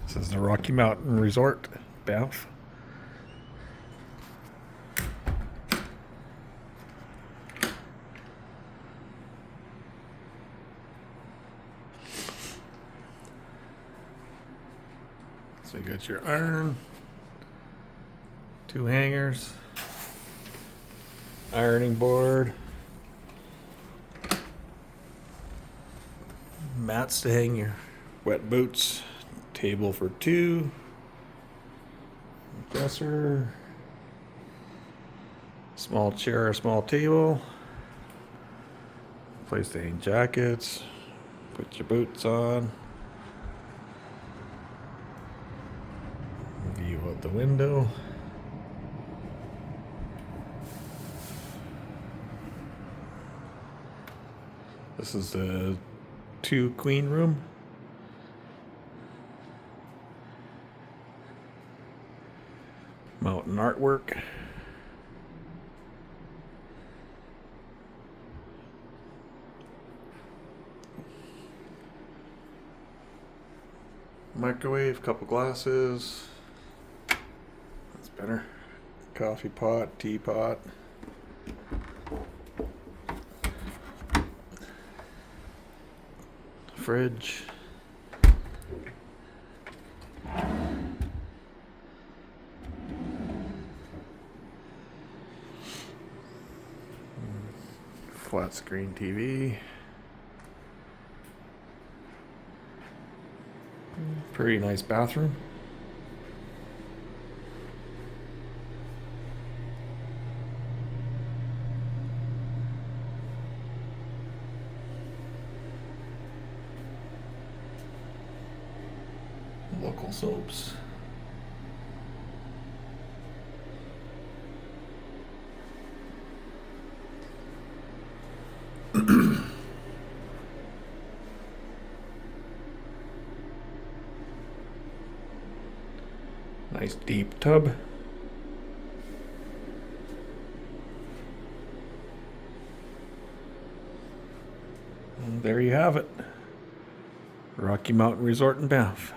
This is the Rocky Mountain Resort, Banff. So you got your iron, 2 hangers, ironing board, mats to hang your wet boots, table for 2, dresser, small chair, small table, place to hang jackets, put your boots on, view out the window. This is the 2 queen room. Mountain artwork. Microwave, couple glasses. That's better. Coffee pot, teapot. Fridge. Flat screen TV. Pretty nice bathroom. Local soaps. Nice deep tub. And there you have it. Rocky Mountain Resort in Banff.